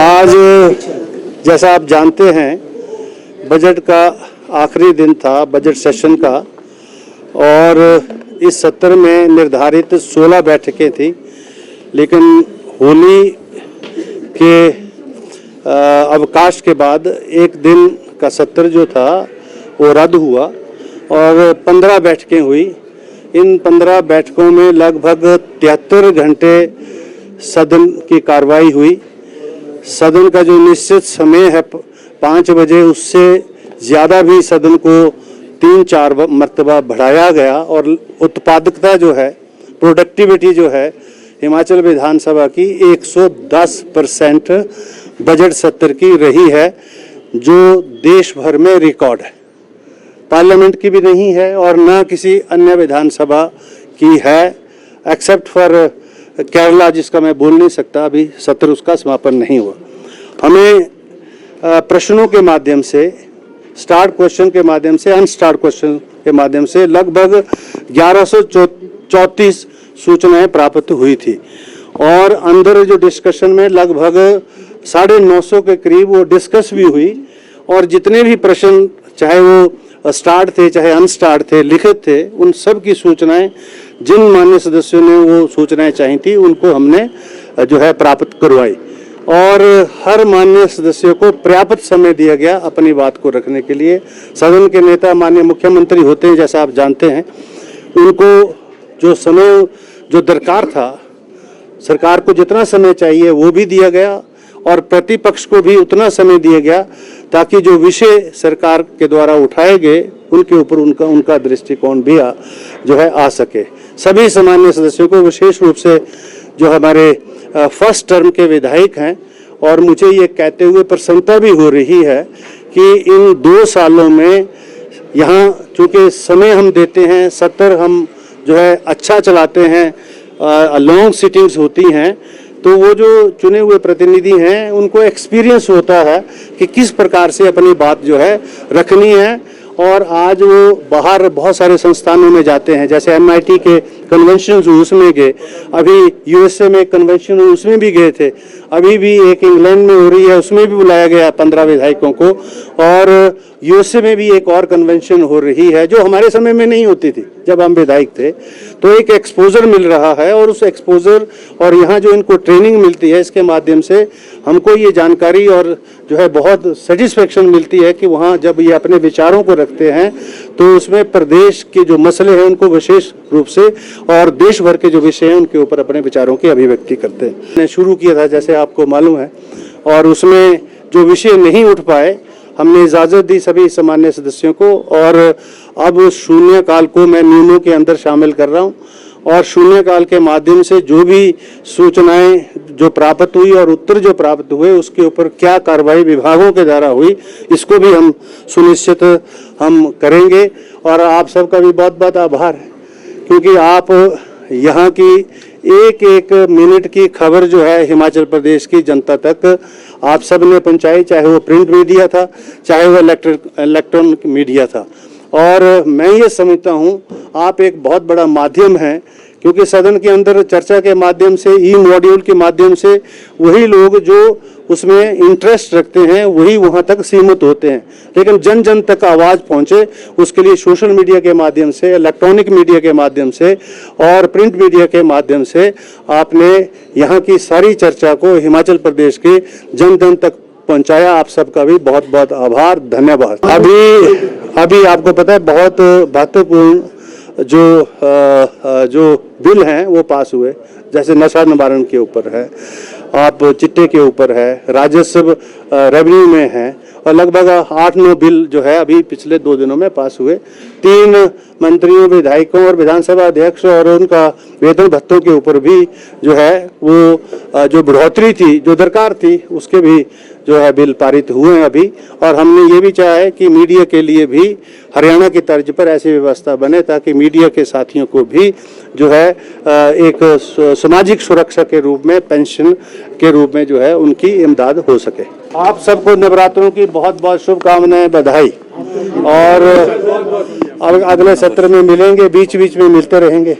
आज जैसा आप जानते हैं बजट का आखिरी दिन था बजट सेशन का, और इस सत्र में निर्धारित 16 बैठकें थी, लेकिन होली के अवकाश के बाद एक दिन का सत्र जो था वो रद्द हुआ और 15 बैठकें हुई। इन 15 बैठकों में लगभग 73 घंटे सदन की कार्रवाई हुई। सदन का जो निश्चित समय है 5 बजे, उससे ज़्यादा भी सदन को 3-4 मरतबा बढ़ाया गया और उत्पादकता जो है, प्रोडक्टिविटी जो है हिमाचल विधानसभा की 110% बजट सत्र की रही है, जो देश भर में रिकॉर्ड है। पार्लियामेंट की भी नहीं है और न किसी अन्य विधानसभा की है, एक्सेप्ट फॉर केरला, जिसका मैं बोल नहीं सकता, अभी सत्र उसका समापन नहीं हुआ। हमें प्रश्नों के माध्यम से, स्टार्ट क्वेश्चन के माध्यम से, अनस्टार्ट क्वेश्चन के माध्यम से लगभग 1134 सूचनाएं प्राप्त हुई थी और अंदर जो डिस्कशन में लगभग 950 के करीब वो डिस्कस भी हुई। और जितने भी प्रश्न, चाहे वो स्टार्ट थे चाहे अनस्टार्ट थे, लिखित थे, उन सब की सूचनाएं जिन माननीय सदस्यों ने वो सूचनाएं चाही थी उनको हमने जो है प्राप्त करवाई और हर माननीय सदस्यों को पर्याप्त समय दिया गया अपनी बात को रखने के लिए। सदन के नेता माननीय मुख्यमंत्री होते हैं, जैसा आप जानते हैं, उनको जो समय जो दरकार था, सरकार को जितना समय चाहिए वो भी दिया गया और प्रतिपक्ष को भी उतना समय दिया गया ताकि जो विषय सरकार के द्वारा उठाए गए उनके ऊपर उनका दृष्टिकोण भी जो है आ सके। सभी सामान्य सदस्यों को, विशेष रूप से जो हमारे फर्स्ट टर्म के विधायक हैं, और मुझे ये कहते हुए प्रसन्नता भी हो रही है कि इन 2 सालों में यहाँ चूँकि समय हम देते हैं, सत्र हम जो है अच्छा चलाते हैं, लॉन्ग सिटिंग्स होती हैं, तो वो जो चुने हुए प्रतिनिधि हैं उनको एक्सपीरियंस होता है कि किस प्रकार से अपनी बात जो है रखनी है। और आज वो बाहर बहुत सारे संस्थानों में जाते हैं, जैसे MIT के कन्वेंशन हुए उसमें गए, अभी USA में कन्वेंशन हुई उसमें भी गए थे, अभी भी एक इंग्लैंड में हो रही है उसमें भी बुलाया गया 15 विधायकों को, और USA में भी एक और कन्वेंशन हो रही है जो हमारे समय में नहीं होती थी जब हम विधायक थे। तो एक एक्सपोजर मिल रहा है और उस एक्सपोजर और यहाँ जो इनको ट्रेनिंग मिलती है, इसके माध्यम से हमको ये जानकारी और जो है बहुत सेटिस्फेक्शन मिलती है कि वहाँ जब ये अपने विचारों को रखते हैं तो उसमें प्रदेश के जो मसले हैं उनको विशेष रूप से और देश भर के जो विषय हैं उनके ऊपर अपने विचारों की अभिव्यक्ति करते हैं। मैंने शुरू किया था, जैसे आपको मालूम है, और उसमें जो विषय नहीं उठ पाए हमने इजाज़त दी सभी सामान्य सदस्यों को, और अब शून्यकाल को मैं नियमों के अंदर शामिल कर रहा हूँ और शून्यकाल के माध्यम से जो भी सूचनाएं जो प्राप्त हुई और उत्तर जो प्राप्त हुए उसके ऊपर क्या कार्रवाई विभागों के द्वारा हुई, इसको भी हम सुनिश्चित हम करेंगे। और आप सबका भी बहुत बहुत आभार है, क्योंकि आप यहाँ की एक एक मिनट की खबर जो है हिमाचल प्रदेश की जनता तक आप सब ने पहुँचाई, चाहे वो प्रिंट मीडिया था चाहे वो इलेक्ट्रॉनिक मीडिया था। और मैं ये समझता हूँ आप एक बहुत बड़ा माध्यम है, क्योंकि सदन के अंदर चर्चा के माध्यम से, ई मॉड्यूल के माध्यम से वही लोग जो उसमें इंटरेस्ट रखते हैं वही वहाँ तक सीमित होते हैं, लेकिन जन जन तक आवाज़ पहुँचे उसके लिए सोशल मीडिया के माध्यम से, इलेक्ट्रॉनिक मीडिया के माध्यम से और प्रिंट मीडिया के माध्यम से आपने यहाँ की सारी चर्चा को हिमाचल प्रदेश के जन जन तक पहुँचाया। आप सबका भी बहुत बहुत आभार, धन्यवाद। अभी आपको पता है बहुत महत्वपूर्ण जो बिल हैं वो पास हुए, जैसे नशा निवारण के ऊपर है, आप चिट्टे के ऊपर है, राजस्व रेवेन्यू में है, और लगभग 8-9 बिल जो है अभी पिछले 2 दिनों में पास हुए। 3 मंत्रियों, विधायकों और विधानसभा अध्यक्ष और उनका वेतन भत्तों के ऊपर भी जो है वो जो बढ़ोतरी थी जो दरकार थी उसके भी जो है बिल पारित हुए हैं अभी। और हमने ये भी चाहा है कि मीडिया के लिए भी हरियाणा की तर्ज पर ऐसी व्यवस्था बने ताकि मीडिया के साथियों को भी जो है एक सामाजिक सुरक्षा के रूप में, पेंशन के रूप में जो है उनकी इमदाद हो सके। आप सबको नवरात्रों की बहुत बहुत शुभकामनाएं, बधाई, और अगले सत्र में मिलेंगे, बीच बीच में मिलते रहेंगे।